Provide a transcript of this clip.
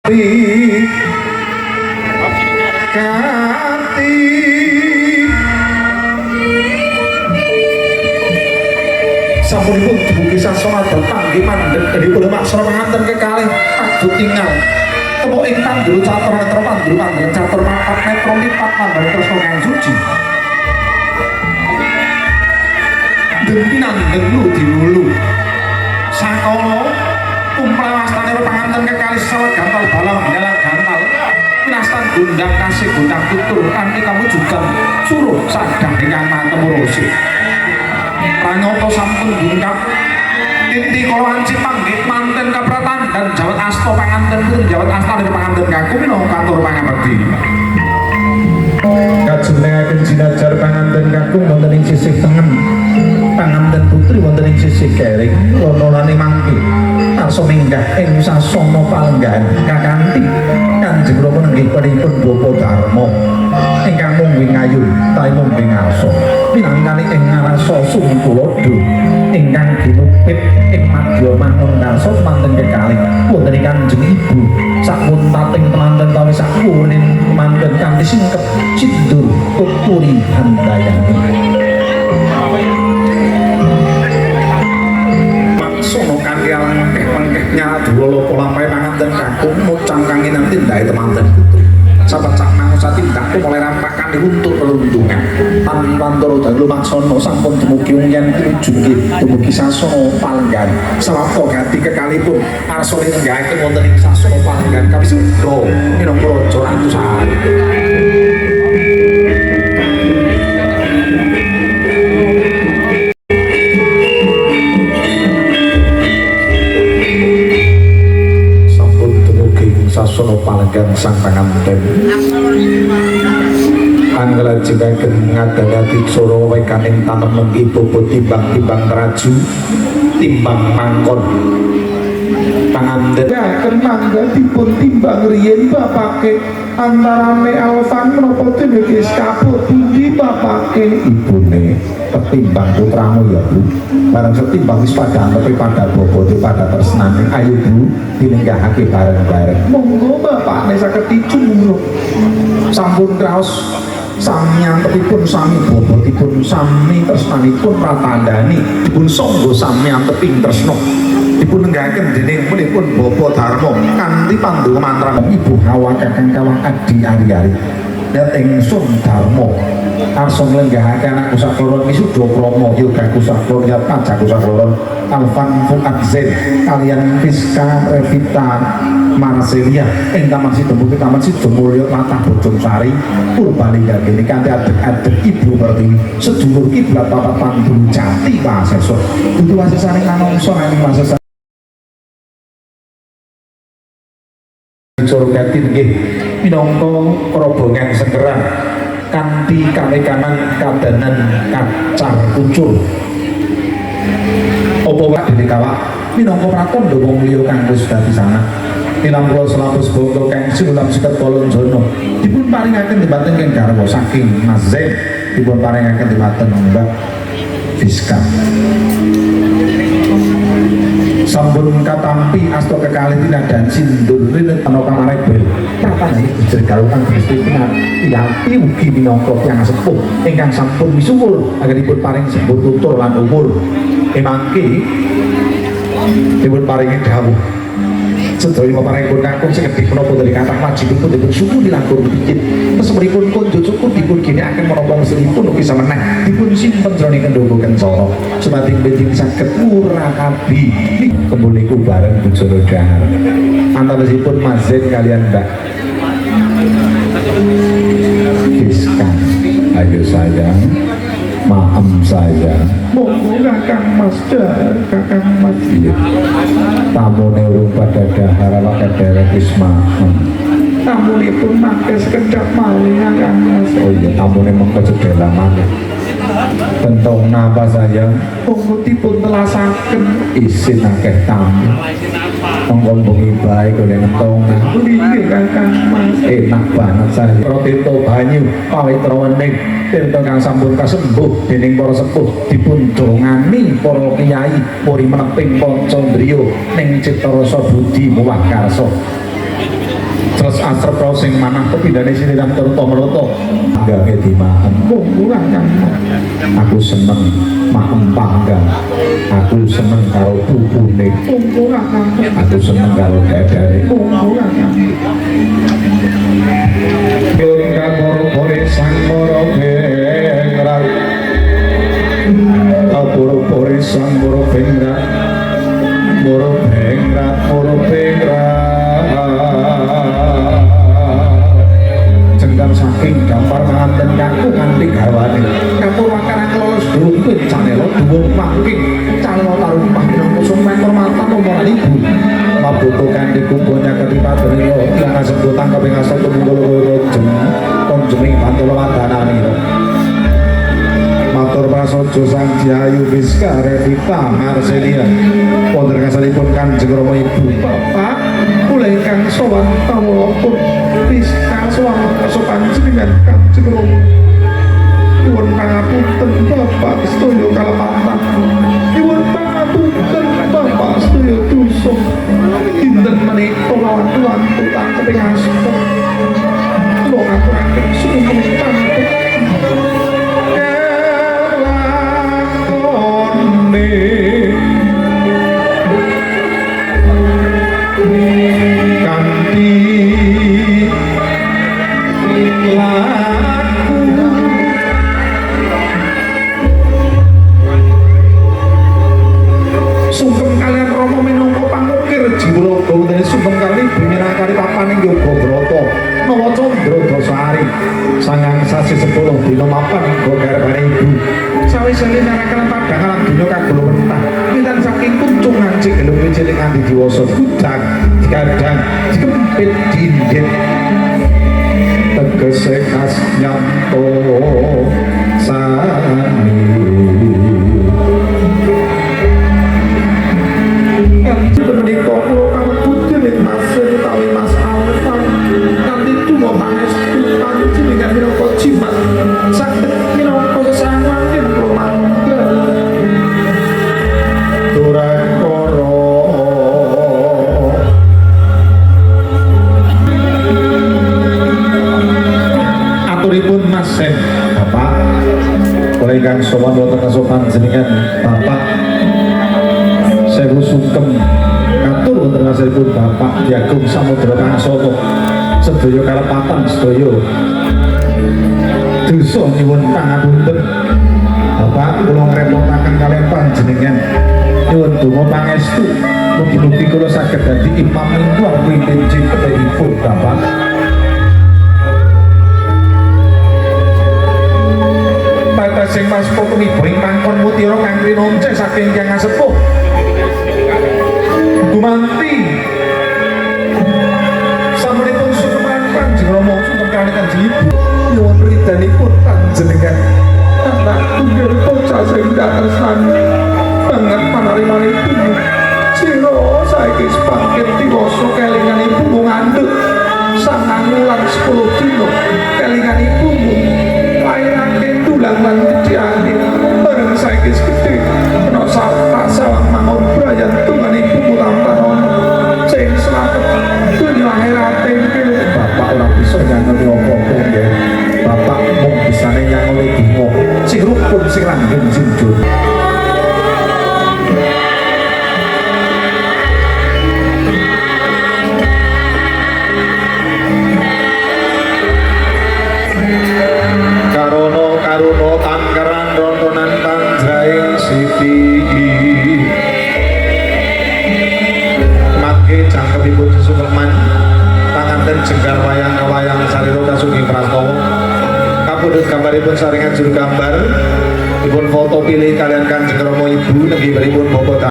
kati sampun dugi sasana datang nggih mandheg dipun maksana panganten kekalih adut tinggal temu ing tandur catur netra pandur pandur catur mapat netra lipat mandheng tresna kang suci dempinan denglu diwulu sakala kumplawastane panganten kekalih salah gantal balang dalang gantal nastan gundang kasih gundang tutur kanthi kamujugan suruh sadang ingkang matemurose pranyata sampun bungkap inti kala anci panggih manten kapratan dan jawat asta panganten pun jawat asta dari panganten kaku minangka katur pangabekti kajenengaken jinajar panganten kakung wonten ing sisih tengen panganten putri wonten ing sisih kering lonolane mangke arsa minggah ing sasana palenggahan kakanthi Kanjeng Rama nenggih pripun Bapa Darma ingkang mung ngayu tawi mung ngarsa pinangkali ing ngarsa Sungkulada ingkang ginupit ing madya mangun ngarsa manten kekalih wonten Kanjeng Ibu sakuntating temanten tawi sakuning manten kanthi singkep cindur tuturi handayani sono kanthi alangkeh-alangkehnya dwala polampahe panganten kakung mucang kanginan tindahe temanten putri sapecak mangsa tindakku mulai rampakan untuk peruntungan pantoro dalu maksana sampun dumugi yen tujuh dumugi sasana palenggan salapa ganti kekalipun arsa ninggahaken wonten ing sasana palenggan kawisudha minangka raja ratu sahari sasana palenggan sang panganten anglajengaken ngadhangati cara wekaning tanemen ibu timbang-timbang traju timbang mangkon panganten akan mangga dipun timbang riyen bapake antarane alfan menapa tinegis kapur pundi bapake ibune ketimbang putramu ya Bu barang setimbang wis padha nepi pada bobote pada tresnane ayo Bu dininggahake bareng-bareng monggo bapakne saged icung sampun kraos samyantepipun sami bobotipun sami tresnanipun pratandhani dipun sangga samyanteping tresna dipun nenggahaken dening punipun Bapa Darma kanthi pandhawa mantra Ibu Hawa kakang kawang adi ari-ari dan ingsun Darma arsa nglenggahaken anakku sakloron wisuda krama yogaku sakloron ya pajaku sakloron Alvan Fuad Zen kalian Fiska Revita Marcelia ing taman Sidomulyo taman Sidomulyo latah Bojong Sari Purbalingga kene kanthi adeg-adeg Ibu Pertiwi sedulur kiblat papat pandulu jati wasesa dudu wasesane manungsa ing wasesa Coro Gatin nggih minangka rombongan sekeran kanthi kalekanan kadanan kacar kucur apa wae dene kawak minangka pratandha wong liya kang wis dadi sana tilam kula selapus bangga kang sinulam sikat Polonjono dipun paringaken dibaten kang garwa saking Mas Zen dipun paringaken dibaten Mbak Fiska sampun katampi asta kekalih tinadan sindur rinet ana kamarebel prapan iki dijergalukan Gusti Pinati ugi minangka tiyang sepuh ingkang sampun misuwur agaripun paring sebut tutur lan umur emangke dipun paringi dawuh sedaya paringipun kakung sekedhik menapa dari kathah wajibipun dipun syukuri langkung pikir pesemripun konjo cukup dipun ginakaken menapa mesinipun ugi sameneh dipun simpen jroning kendhogo kencana sumating beding saged murakabi kemuliku bareng bujana dahar antawisipun Mas Zen kalian Mbak Fiska ayo sayang maem saya monggo kakang Mas Dahar kakang Mas tamune urung pada dahar awake dhewe wis maem tamunipun mangke sekedhap malih kakang Mas oh iya tamune mengko sedhela maneh tentang napa sayang monggo dipun telasaken isin akeh tamu monggo bengi bae kene entong nggih kakang Mas enak banget saya roti banyu pawitra wening tirta kang sampun kasembuh dening para sepuh dipun dongani para kiai puri meneping Pancandriya ning cita rasa budi muwah karsa leres asrep sing manah kepindane siniran Tirta-Marta anggange dimakan kurang kan aku seneng maem panggang aku seneng karo pupune kurang kan aku seneng karo dadane kurang kan Durga Pore sang moro bengrat Kapuro Pore sang moro bengrat moro bengrat jengkar saking gambar manganten kaku nganti garwane kapur makanan lolos dumpit canelo duwung mangking calon tarumpah minangka sumekor mata nomor ibu mabutuhkan di kumpulnya ketipaten yo yang sebutan kaping asal tumungkul konjeming bantul wadanani matur prasaja sang Jayu Biska Revita Marcelia wonten kasalipun Kanjeng Rama Ibu Bapak kula ingkang sowan kawulapun Biska sowan panjenengan Kanjeng Rama nyuwun pangapunten Bapak sedaya kalepatan nyuwun pangapunten Bapak sedaya dosa dinten menika lawan wantu tak keping asta kula ngaturaken sunuwun pangapunten kanthi laku sugeng kalian Rama minangka pangukir jiwa dene sugeng kali binyakari papaning yoga brata nawa candra dasari sangang sasi 10 dina mapan garwane ibu sawise narakan padangan dina kagolo mentah pinten saking kuncung ngancik gelem cilik nganti diwasa gudang kadang dikempit dindit tegese khas nyanto sani kanthi menika kula kawedhut dening Mas utawi Mas Alfan kanthi tuma pangestu panjenengan minangka jimat saged minangka sesangang ing rumangga Durakara aturipun Mas Sen Bapak oleh kang sowan wonten kasopan jenengan Bapak Sewu Sungkem katur wonten kasalipun Bapak Diagung Samudra Pangsana sedaya kalepatan sedaya dosa nyuwun pangapunten Bapak kula ngrepotaken kaliyan panjenengan nyuwun donga pangestu mugi-mugi kula saged dadi imam mingguan pimpin ciptaipun Bapak sing mas potong ibring mangkon mutiara kangri nonce saking yang sepuh gumanti sampun sukeman Kanjeng Rama sumpah kalian ibu nyuwun ridhanipun panjenengan anak tunggal bocah sing datresani banget panarimane-ibu sira saiki sepangkit diwasa kelingan ibumu ngandhut 9 wulan 10 dina kelingan ibumu lairake tulang lan gedheane bareng saiki gedhe ana tak sawang mangun brayan tuman ibumu tampan sing slamet dunya akhirate Bapak ora bisa nyangoni apa-apa nggih Bapak mung bisane nyangoni donga sing rukun sing langgeng sing jujur karuno tangkaran rontonan panjraing siti matke jangkepipun Sukeman panganten jenggar wayang-wayang sarira kasugi prastawa kapundhut gambaripun saringan juru gambar dipun foto pilih kalian Kanjeng Rama Ibu nenggih pripun Bapak